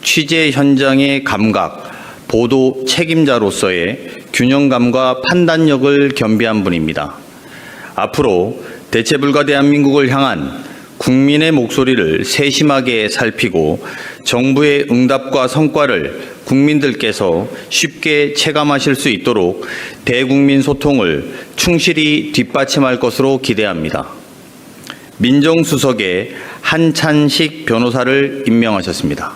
취재 현장의 감각, 보도 책임자로서의 균형감과 판단력을 겸비한 분입니다. 앞으로 대체불가 대한민국을 향한 국민의 목소리를 세심하게 살피고 정부의 응답과 성과를 국민들께서 쉽게 체감하실 수 있도록 대국민 소통을 충실히 뒷받침할 것으로 기대합니다. 민정수석에 한찬식 변호사를 임명하셨습니다.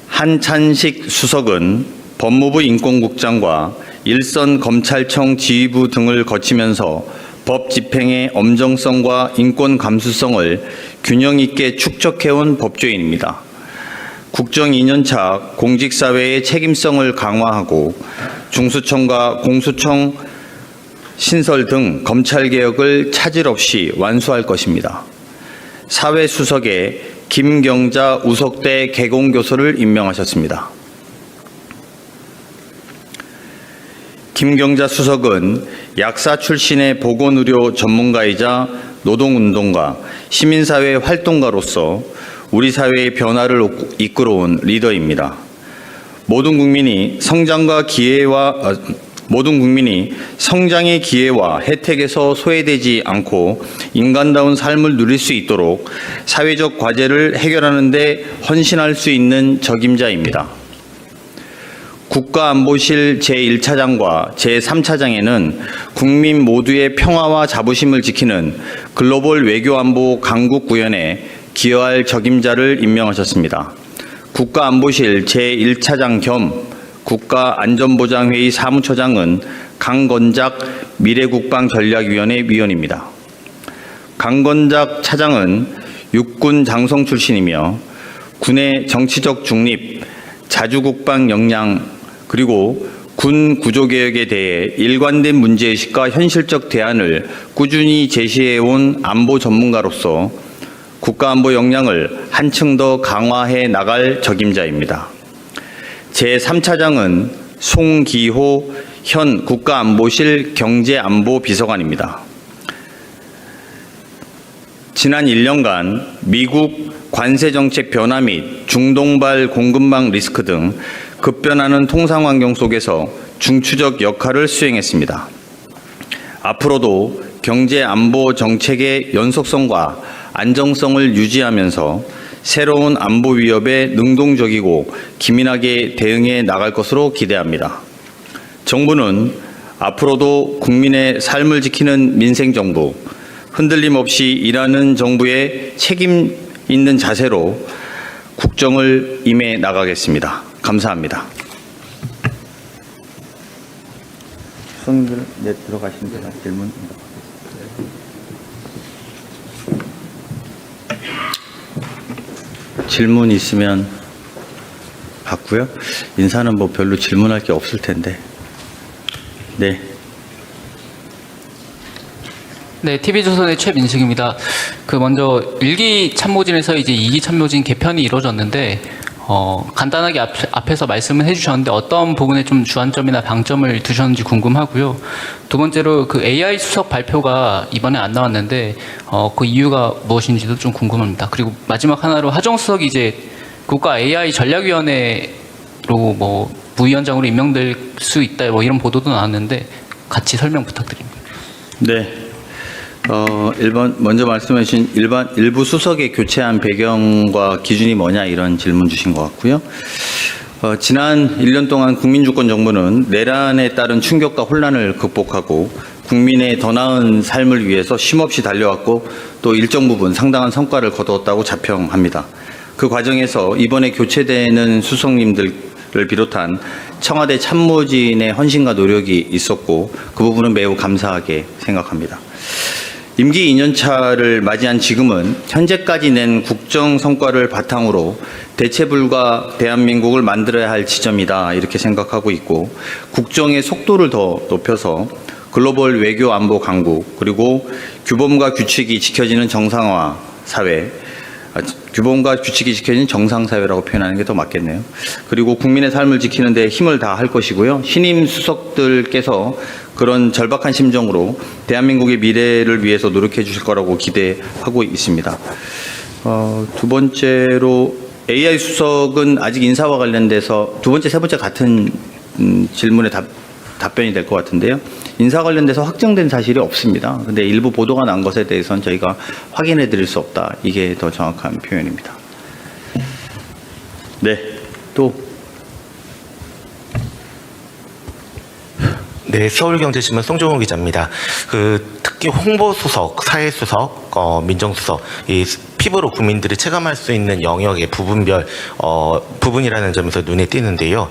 한찬식 수석은 법무부 인권국장과 일선 검찰청 지휘부 등을 거치면서 법 집행의 엄정성과 인권 감수성을 균형 있게 축적해온 법조인입니다. 국정 2년차 공직사회의 책임성을 강화하고 중수청과 공수청 신설 등 검찰개혁을 차질 없이 완수할 것입니다. 사회수석에 김경자 우석대 개공교수를 임명하셨습니다. 김경자 수석은 약사 출신의 보건의료 전문가이자 노동운동가, 시민사회 활동가로서 우리 사회의 변화를 이끌어온 리더입니다. 모든 국민이 성장의 기회와 혜택에서 소외되지 않고 인간다운 삶을 누릴 수 있도록 사회적 과제를 해결하는 데 헌신할 수 있는 적임자입니다. 국가안보실 제1차장과 제3차장에는 국민 모두의 평화와 자부심을 지키는 글로벌 외교안보 강국구현에 기여할 적임자를 임명하셨습니다. 국가안보실 제1차장 겸 국가안전보장회의 사무처장은 강건작 미래국방전략위원회 위원입니다. 강건작 차장은 육군 장성 출신이며 군의 정치적 중립, 자주국방 역량, 그리고 군 구조개혁에 대해 일관된 문제의식과 현실적 대안을 꾸준히 제시해온 안보 전문가로서 국가안보 역량을 한층 더 강화해 나갈 적임자입니다. 제3차장은 송기호 현 국가안보실 경제안보비서관입니다. 지난 1년간 미국 관세정책 변화 및 중동발 공급망 리스크 등 급변하는 통상환경 속에서 중추적 역할을 수행했습니다. 앞으로도 경제안보 정책의 연속성과 안정성을 유지하면서 새로운 안보 위협에 능동적이고 기민하게 대응해 나갈 것으로 기대합니다. 정부는 앞으로도 국민의 삶을 지키는 민생정부, 흔들림 없이 일하는 정부의 책임 있는 자세로 국정을 임해 나가겠습니다. 감사합니다. 수석님들 들어가시면 제가 질문 질문 있으면 받고요. 인사는 뭐 별로 질문할 게 없을 텐데. 네. 네, TV조선의 최민식입니다. 먼저 1기 참모진에서 이제 2기 참모진 개편이 이루어졌는데, 간단하게 앞에서 말씀을 해주셨는데 어떤 부분에 좀 주안점이나 방점을 두셨는지 궁금하고요. 두 번째로 그 AI 수석 발표가 이번에 안 나왔는데, 그 이유가 무엇인지도 좀 궁금합니다. 그리고 마지막 하나로 하정 수석이 이제 국가 AI 전략위원회로 뭐 부위원장으로 임명될 수 있다, 뭐 이런 보도도 나왔는데 같이 설명 부탁드립니다. 네. 먼저 말씀해 주신 일부 수석의 교체한 배경과 기준이 뭐냐 이런 질문 주신 것 같고요. 지난 1년 동안 국민주권정부는 내란에 따른 충격과 혼란을 극복하고 국민의 더 나은 삶을 위해서 쉼없이 달려왔고 또 일정 부분 상당한 성과를 거두었다고 자평합니다. 그 과정에서 이번에 교체되는 수석님들을 비롯한 청와대 참모진의 헌신과 노력이 있었고 그 부분은 매우 감사하게 생각합니다. 임기 2년차를 맞이한 지금은 현재까지 낸 국정 성과를 바탕으로 대체불가 대한민국을 만들어야 할 지점이다 이렇게 생각하고 있고 국정의 속도를 더 높여서 글로벌 외교 안보 강국 그리고 규범과 규칙이 지켜지는 정상화 사회 규범과 규칙이 지켜진 정상사회라고 표현하는 게 더 맞겠네요. 그리고 국민의 삶을 지키는 데 힘을 다할 것이고요. 신임 수석들께서 그런 절박한 심정으로 대한민국의 미래를 위해서 노력해 주실 거라고 기대하고 있습니다. 두 번째로 AI 수석은 아직 인사와 관련돼서 두 번째, 세 번째 같은 질문에 답변이 될 것 같은데요. 인사 관련돼서 확정된 사실이 없습니다. 근데 일부 보도가 난 것에 대해서는 저희가 확인해 드릴 수 없다. 이게 더 정확한 표현입니다. 네, 또. 네, 서울경제신문 송종호 기자입니다. 특히 홍보수석, 사회수석, 민정수석, 이 피부로 국민들이 체감할 수 있는 영역의 부분별 부분이라는 점에서 눈에 띄는데요.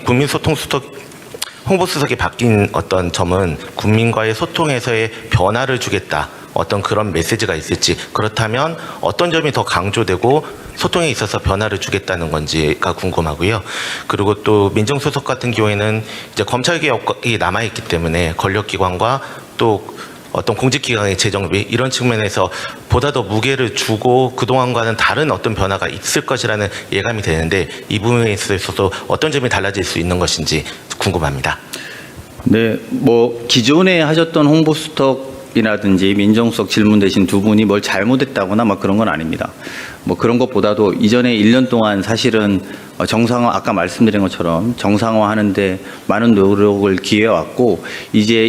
국민소통수석 홍보수석이 바뀐 어떤 점은 국민과의 소통에서의 변화를 주겠다. 어떤 그런 메시지가 있을지, 그렇다면 어떤 점이 더 강조되고 소통에 있어서 변화를 주겠다는 건지가 궁금하고요. 그리고 또 민정수석 같은 경우에는 이제 검찰개혁이 남아있기 때문에 권력기관과 또 어떤 공직기관의 재정비 이런 측면에서 보다 더 무게를 주고 그동안과는 다른 어떤 변화가 있을 것이라는 예감이 되는데 이 부분에 있어서 어떤 점이 달라질 수 있는 것인지 궁금합니다. 네, 기존에 하셨던 홍보수석이라든지 민정수석 질문 대신 두 분이 뭘 잘못했다거나 그런 건 아닙니다. 그런 것보다도 이전에 1년 동안 사실은 정상화, 아까 말씀드린 것처럼 정상화하는데 많은 노력을 기해왔고, 이제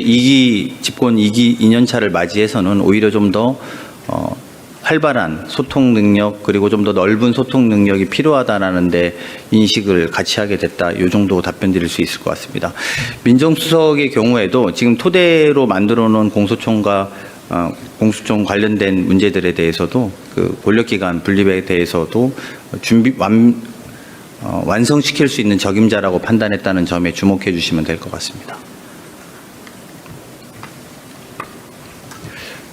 집권 2년차를 맞이해서는 오히려 좀 더 활발한 소통 능력, 그리고 좀 더 넓은 소통 능력이 필요하다라는 데 인식을 같이 하게 됐다. 이 정도 답변 드릴 수 있을 것 같습니다. 민정수석의 경우에도 지금 토대로 만들어 놓은 공소청과 공수처 관련된 문제들에 대해서도 그 권력기관 분립에 대해서도 완성시킬 수 있는 적임자라고 판단했다는 점에 주목해 주시면 될 것 같습니다.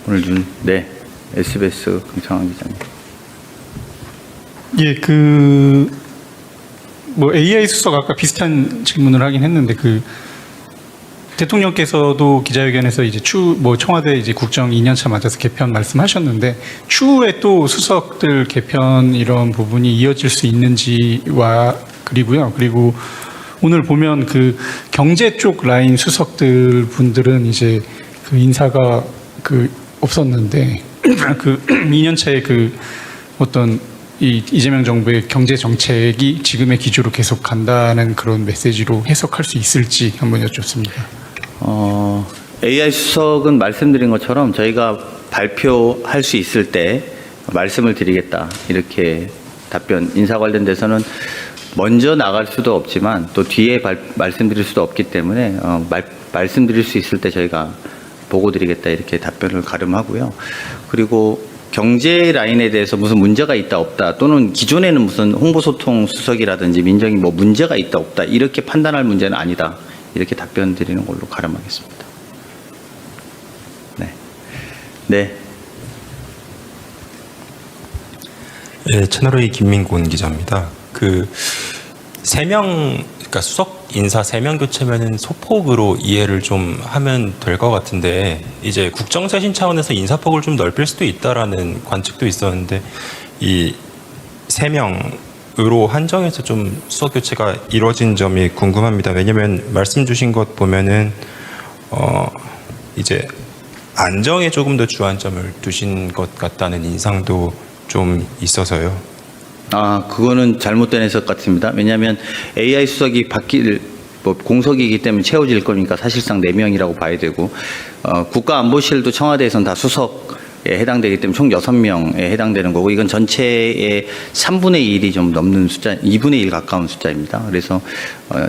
오늘 네, SBS 김창환 기자님. 예, AI 수석 아까 비슷한 질문을 하긴 했는데 대통령께서도 기자회견에서 이제 청와대 이제 국정 2년차 맞아서 개편 말씀하셨는데 추후에 또 수석들 개편 이런 부분이 이어질 수 있는지와 그리고 오늘 보면 경제 쪽 라인 수석들 분들은 이제 인사가 없었는데 2년차에 어떤 이재명 정부의 경제 정책이 지금의 기조로 계속 간다는 그런 메시지로 해석할 수 있을지 한번 여쭙습니다. AI 수석은 말씀드린 것처럼 저희가 발표할 수 있을 때 말씀을 드리겠다. 이렇게 인사 관련돼서는 먼저 나갈 수도 없지만 또 뒤에 말씀드릴 수도 없기 때문에 말씀드릴 수 있을 때 저희가 보고 드리겠다. 이렇게 답변을 가름하고요. 그리고 경제 라인에 대해서 무슨 문제가 있다 없다, 또는 기존에는 무슨 홍보소통 수석이라든지 민정이 문제가 있다 없다, 이렇게 판단할 문제는 아니다. 이렇게 답변 드리는 걸로 가름하겠습니다. 네. 네. 네, 채널A 김민곤 기자입니다. 그러니까 수석 인사 3명 교체면은 소폭으로 이해를 좀 하면 될 것 같은데, 이제 국정쇄신 차원에서 인사폭을 좀 넓힐 수도 있다라는 관측도 있었는데, 이 3명으로 한정해서 좀 수석 교체가 이루어진 점이 궁금합니다. 왜냐면 말씀 주신 것 보면은 이제 안정에 조금 더 주안점을 두신 것 같다는 인상도 좀 있어서요. 그거는 잘못된 해석 같습니다. 왜냐하면 AI 수석이 공석이기 때문에 채워질 거니까 사실상 4명이라고 봐야 되고, 국가안보실도 청와대에서는 다 수석에 해당되기 때문에 총 6명에 해당되는 거고, 이건 전체의 3분의 1이 좀 넘는 숫자, 2분의 1 가까운 숫자입니다. 그래서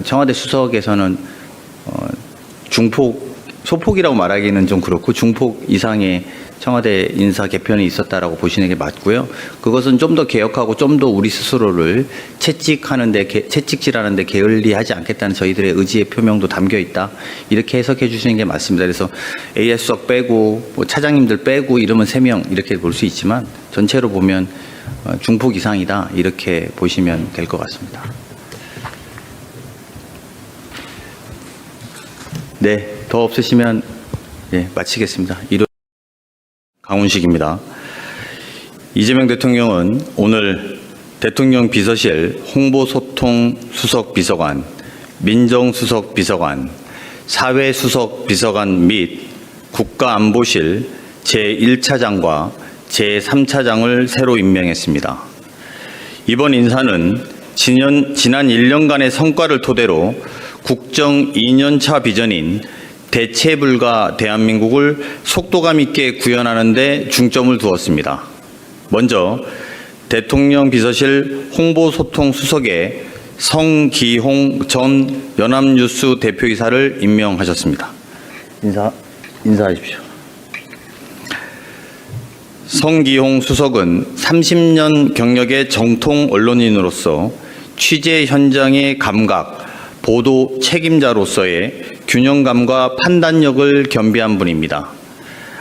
청와대 수석에서는 소폭이라고 말하기는 좀 그렇고 중폭 이상의 청와대 인사 개편이 있었다라고 보시는 게 맞고요. 그것은 좀 더 개혁하고 좀 더 우리 스스로를 채찍질하는데 게을리하지 않겠다는 저희들의 의지의 표명도 담겨 있다. 이렇게 해석해 주시는 게 맞습니다. 그래서 AI 수석 빼고 차장님들 빼고 이러면 3명 이렇게 볼 수 있지만 전체로 보면 중폭 이상이다. 이렇게 보시면 될 것 같습니다. 네, 더 없으시면 마치겠습니다. 강훈식입니다. 이재명 대통령은 오늘 대통령 비서실 홍보소통수석비서관, 민정수석비서관, 사회수석비서관 및 국가안보실 제1차장과 제3차장을 새로 임명했습니다. 이번 인사는 지난 1년간의 성과를 토대로 국정 2년차 비전인 대체불가 대한민국을 속도감 있게 구현하는 데 중점을 두었습니다. 먼저 대통령 비서실 홍보소통수석에 성기홍 전 연합뉴스 대표이사를 임명하셨습니다. 인사하십시오. 성기홍 수석은 30년 경력의 정통 언론인으로서 취재 현장의 감각, 보도 책임자로서의 균형감과 판단력을 겸비한 분입니다.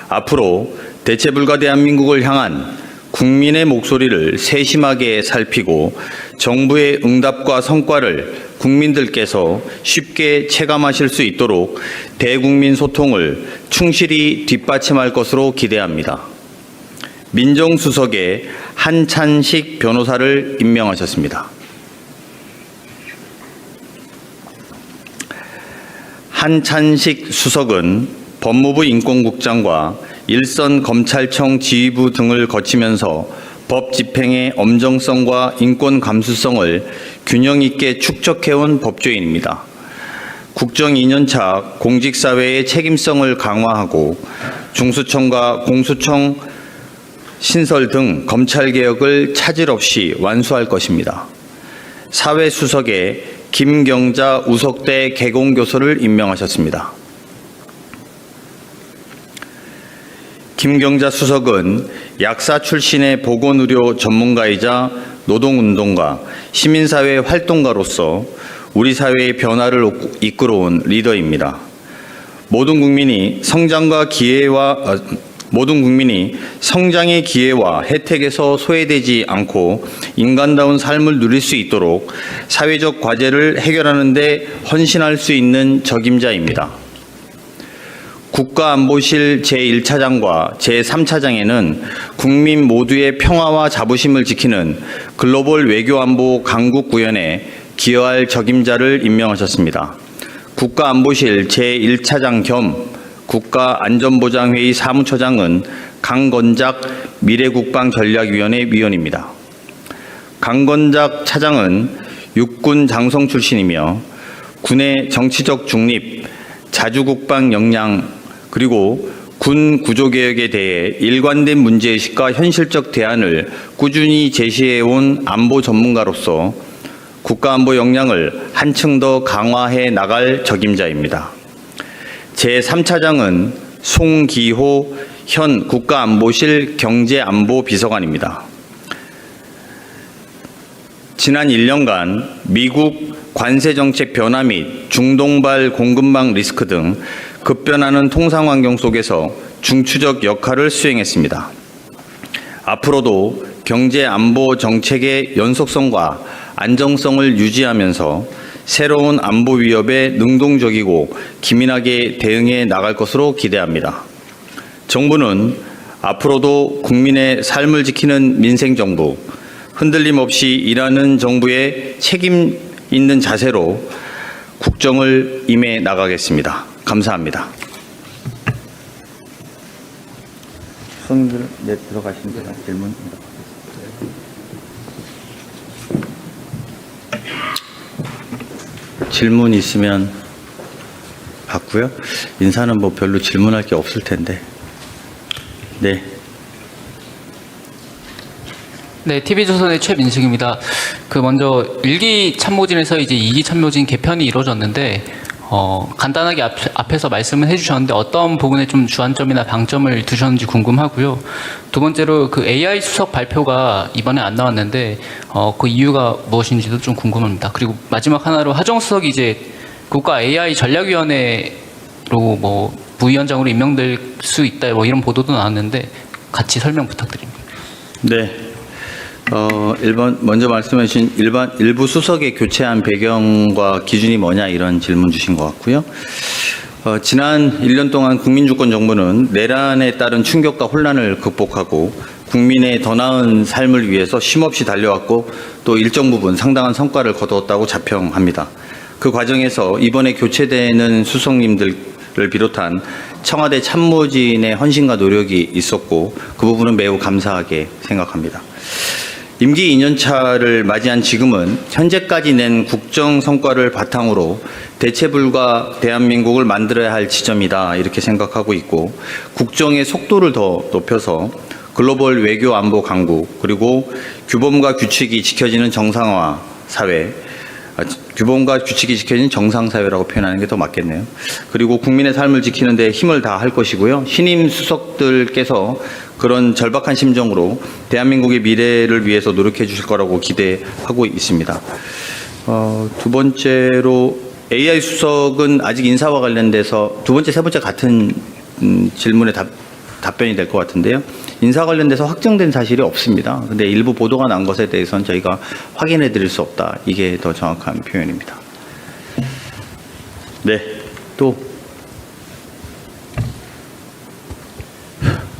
앞으로 대체불가 대한민국을 향한 국민의 목소리를 세심하게 살피고 정부의 응답과 성과를 국민들께서 쉽게 체감하실 수 있도록 대국민 소통을 충실히 뒷받침할 것으로 기대합니다. 민정수석에 한찬식 변호사를 임명하셨습니다. 한찬식 수석은 법무부 인권국장과 일선 검찰청 지휘부 등을 거치면서 법 집행의 엄정성과 인권 감수성을 균형 있게 축적해온 법조인입니다. 국정 2년차 공직사회의 책임성을 강화하고 중수청과 공수청 신설 등 검찰개혁을 차질 없이 완수할 것입니다. 사회수석에 김경자 우석대 개공교수를 임명하셨습니다. 김경자 수석은 약사 출신의 보건의료 전문가이자 노동운동가, 시민사회 활동가로서 우리 사회의 변화를 이끌어온 리더입니다. 모든 국민이 성장의 기회와 혜택에서 소외되지 않고 인간다운 삶을 누릴 수 있도록 사회적 과제를 해결하는 데 헌신할 수 있는 적임자입니다. 국가안보실 제1차장과 제3차장에는 국민 모두의 평화와 자부심을 지키는 글로벌 외교안보 강국 구현에 기여할 적임자를 임명하셨습니다. 국가안보실 제1차장 겸 국가안전보장회의 사무처장은 강건작 미래국방전략위원회 위원입니다. 강건작 차장은 육군 장성 출신이며 군의 정치적 중립, 자주국방 역량, 그리고 군 구조개혁에 대해 일관된 문제의식과 현실적 대안을 꾸준히 제시해온 안보 전문가로서 국가안보 역량을 한층 더 강화해 나갈 적임자입니다. 제3차장은 송기호 현 국가안보실 경제안보비서관입니다. 지난 1년간 미국 관세정책 변화 및 중동발 공급망 리스크 등 급변하는 통상환경 속에서 중추적 역할을 수행했습니다. 앞으로도 경제안보 정책의 연속성과 안정성을 유지하면서 새로운 안보 위협에 능동적이고 기민하게 대응해 나갈 것으로 기대합니다. 정부는 앞으로도 국민의 삶을 지키는 민생정부, 흔들림 없이 일하는 정부의 책임 있는 자세로 국정을 임해 나가겠습니다. 감사합니다. 손들 들어가시면 제가 질문 질문 있으면 받고요. 인사는 뭐 별로 질문할 게 없을 텐데. 네. 네, TV조선의 최민식입니다. 먼저 1기 참모진에서 이제 2기 참모진 개편이 이루어졌는데, 간단하게 앞에서 말씀을 해주셨는데 어떤 부분에 좀 주안점이나 방점을 두셨는지 궁금하고요. 두 번째로 그 AI 수석 발표가 이번에 안 나왔는데, 그 이유가 무엇인지도 좀 궁금합니다. 그리고 마지막 하나로 하정 수석이 이제 국가 AI 전략위원회로 뭐 부위원장으로 임명될 수 있다, 뭐 이런 보도도 나왔는데 같이 설명 부탁드립니다. 네. 먼저 말씀해 주신 일부 수석의 교체한 배경과 기준이 뭐냐 이런 질문 주신 것 같고요. 지난 1년 동안 국민주권 정부는 내란에 따른 충격과 혼란을 극복하고 국민의 더 나은 삶을 위해서 쉼없이 달려왔고 또 일정 부분 상당한 성과를 거두었다고 자평합니다. 그 과정에서 이번에 교체되는 수석님들을 비롯한 청와대 참모진의 헌신과 노력이 있었고 그 부분은 매우 감사하게 생각합니다. 임기 2년차를 맞이한 지금은 현재까지 낸 국정 성과를 바탕으로 대체불가 대한민국을 만들어야 할 지점이다 이렇게 생각하고 있고 국정의 속도를 더 높여서 글로벌 외교 안보 강국 그리고 규범과 규칙이 지켜지는 정상화 사회 규범과 규칙이 지켜지는 정상사회라고 표현하는 게 더 맞겠네요. 그리고 국민의 삶을 지키는 데 힘을 다할 것이고요. 신임 수석들께서 그런 절박한 심정으로 대한민국의 미래를 위해서 노력해 주실 거라고 기대하고 있습니다. 두 번째로 AI 수석은 아직 인사와 관련돼서 두 번째, 세 번째 같은 질문에 답변이 될 것 같은데요. 인사 관련돼서 확정된 사실이 없습니다. 근데 일부 보도가 난 것에 대해서는 저희가 확인해 드릴 수 없다. 이게 더 정확한 표현입니다. 네, 또.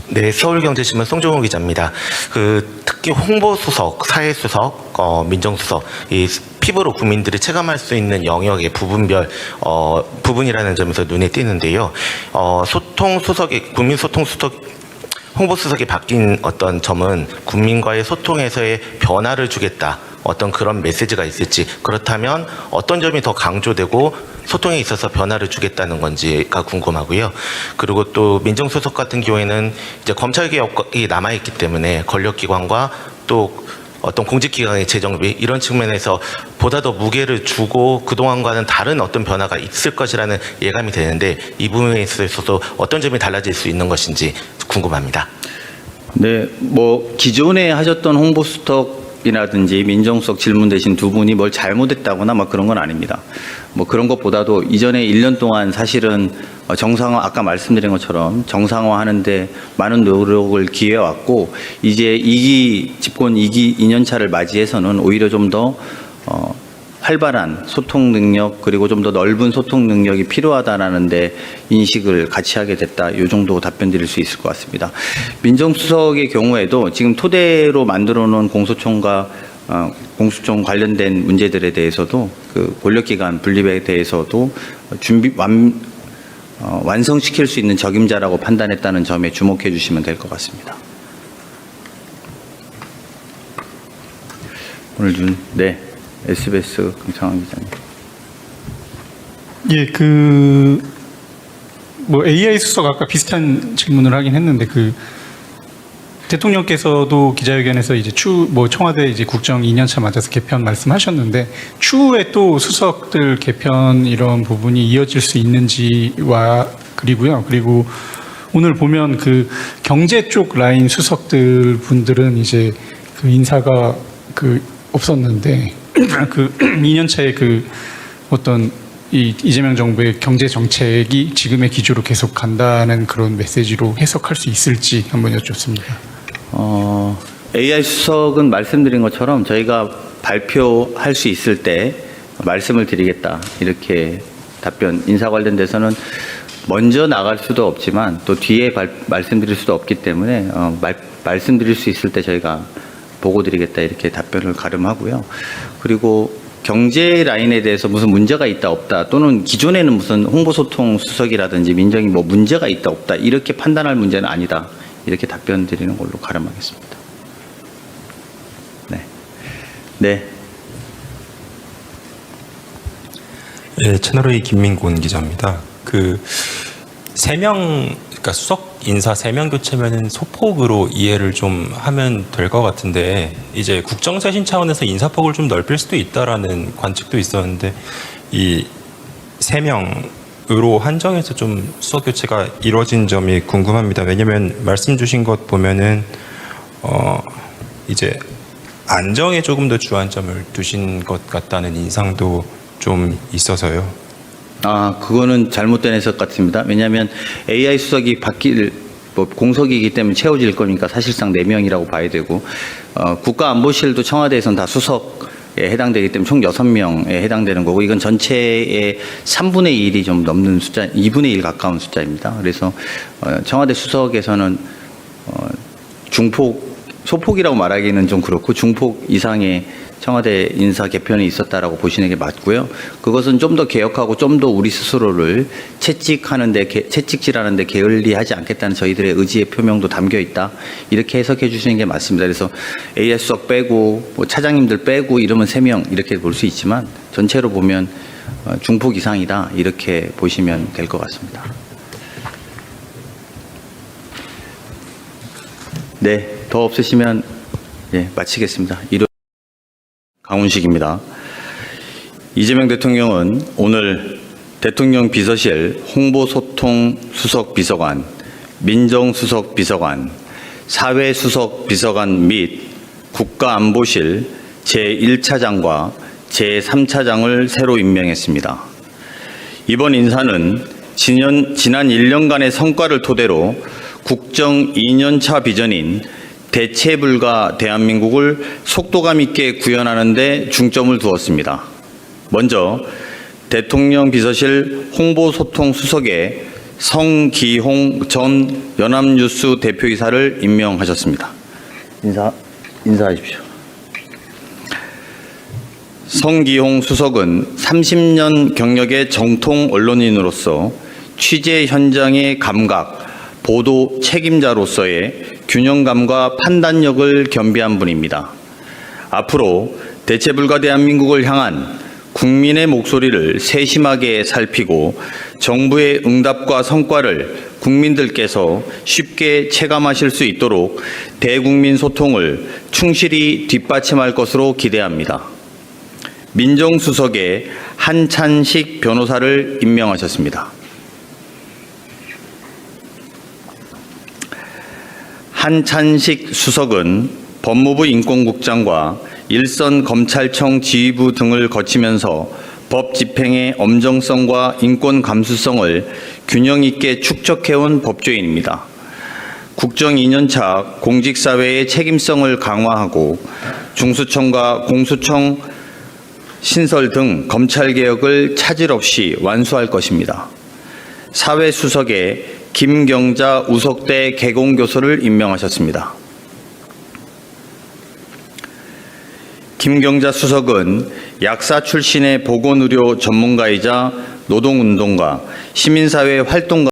네, 서울경제신문 송종호 기자입니다. 특히 홍보수석, 사회수석, 민정수석, 이 피부로 국민들이 체감할 수 있는 영역의 부분별 부분이라는 점에서 눈에 띄는데요. 국민소통수석 홍보수석이 바뀐 어떤 점은 국민과의 소통에서의 변화를 주겠다. 어떤 그런 메시지가 있을지, 그렇다면 어떤 점이 더 강조되고 소통에 있어서 변화를 주겠다는 건지가 궁금하고요. 그리고 또 민정수석 같은 경우에는 이제 검찰개혁이 남아있기 때문에 권력기관과 또 어떤 공직기관의 재정비 이런 측면에서 보다 더 무게를 주고 그동안과는 다른 어떤 변화가 있을 것이라는 예감이 되는데 이 부분에 있어서도 어떤 점이 달라질 수 있는 것인지 궁금합니다. 네, 기존에 하셨던 홍보수석이라든지 민정수석 질문 대신 두 분이 뭘 잘못했다거나 그런 건 아닙니다. 그런 것보다도 이전에 1년 동안 사실은 정상화, 아까 말씀드린 것처럼 정상화하는데 많은 노력을 기해왔고, 이제 집권 2년차를 맞이해서는 오히려 좀 더 활발한 소통 능력 그리고 좀 더 넓은 소통 능력이 필요하다라는 데 인식을 같이 하게 됐다. 이 정도 답변 드릴 수 있을 것 같습니다. 민정수석의 경우에도 지금 토대로 만들어 놓은 공소청과 공수처 관련된 문제들에 대해서도 그 권력기관 분립에 대해서도 완성시킬 수 있는 적임자라고 판단했다는 점에 주목해 주시면 될 것 같습니다. 오늘 네, SBS 강창환 기자님. 예, AI 수석 아까 비슷한 질문을 하긴 했는데 대통령께서도 기자회견에서 이제 청와대 이제 국정 2년차 맞아서 개편 말씀하셨는데 추후에 또 수석들 개편 이런 부분이 이어질 수 있는지와 그리고 오늘 보면 경제 쪽 라인 수석들 분들은 이제 인사가 없었는데 2년차에 어떤 이재명 정부의 경제 정책이 지금의 기조로 계속 간다는 그런 메시지로 해석할 수 있을지 한번 여쭙습니다. AI 수석은 말씀드린 것처럼 저희가 발표할 수 있을 때 말씀을 드리겠다. 이렇게 인사 관련돼서는 먼저 나갈 수도 없지만 또 뒤에 말씀드릴 수도 없기 때문에 말씀드릴 수 있을 때 저희가 보고 드리겠다. 이렇게 답변을 가름하고요. 그리고 경제 라인에 대해서 무슨 문제가 있다 없다 또는 기존에는 무슨 홍보소통 수석이라든지 민정이 문제가 있다 없다 이렇게 판단할 문제는 아니다. 이렇게 답변 드리는 걸로 가름하겠습니다. 네. 네. 네, 채널A 김민곤 기자입니다. 그러니까 수석 인사 3명 교체면은 소폭으로 이해를 좀 하면 될 것 같은데, 이제 국정쇄신 차원에서 인사폭을 좀 넓힐 수도 있다라는 관측도 있었는데, 이 3명으로 한정해서 좀 수석 교체가 이루어진 점이 궁금합니다. 왜냐면 말씀 주신 것 보면은, 이제 안정에 조금 더 주안점을 두신 것 같다는 인상도 좀 있어서요. 그거는 잘못된 해석 같습니다. 왜냐하면 AI 수석이 공석이기 때문에 채워질 거니까 사실상 4명이라고 봐야 되고, 국가안보실도 청와대에서는 다 수석에 해당되기 때문에 총 6명에 해당되는 거고, 이건 전체의 3분의 1이 좀 넘는 숫자, 2분의 1 가까운 숫자입니다. 그래서 청와대 수석에서는 중폭 소폭이라고 말하기는 좀 그렇고 중폭 이상의 청와대 인사 개편이 있었다라고 보시는 게 맞고요. 그것은 좀 더 개혁하고 좀 더 우리 스스로를 채찍질하는데 게을리하지 않겠다는 저희들의 의지의 표명도 담겨 있다. 이렇게 해석해 주시는 게 맞습니다. 그래서 AS 수석 빼고 뭐 차장님들 빼고 이러면 3명 이렇게 볼 수 있지만 전체로 보면 중폭 이상이다. 이렇게 보시면 될 것 같습니다. 네, 더 없으시면 마치겠습니다. 강훈식입니다. 이재명 대통령은 오늘 대통령 비서실 홍보소통수석비서관, 민정수석비서관, 사회수석비서관 및 국가안보실 제1차장과 제3차장을 새로 임명했습니다. 이번 인사는 지난 1년간의 성과를 토대로 국정 2년차 비전인 대체불가 대한민국을 속도감 있게 구현하는 데 중점을 두었습니다. 먼저 대통령 비서실 홍보소통수석에 성기홍 전 연합뉴스 대표이사를 임명하셨습니다. 인사하십시오. 성기홍 수석은 30년 경력의 정통 언론인으로서 취재 현장의 감각, 보도 책임자로서의 균형감과 판단력을 겸비한 분입니다. 앞으로 대체불가 대한민국을 향한 국민의 목소리를 세심하게 살피고 정부의 응답과 성과를 국민들께서 쉽게 체감하실 수 있도록 대국민 소통을 충실히 뒷받침할 것으로 기대합니다. 민정수석에 한찬식 변호사를 임명하셨습니다. 한찬식 수석은 법무부 인권국장과 일선 검찰청 지휘부 등을 거치면서 법 집행의 엄정성과 인권 감수성을 균형 있게 축적해온 법조인입니다. 국정 2년차 공직사회의 책임성을 강화하고 중수청과 공수청 신설 등 검찰개혁을 차질 없이 완수할 것입니다. 사회수석에 김경자 우석대 개공교수를 임명하셨습니다. 김경자 수석은 약사 출신의 보건의료 전문가이자 노동운동가, 시민사회 활동가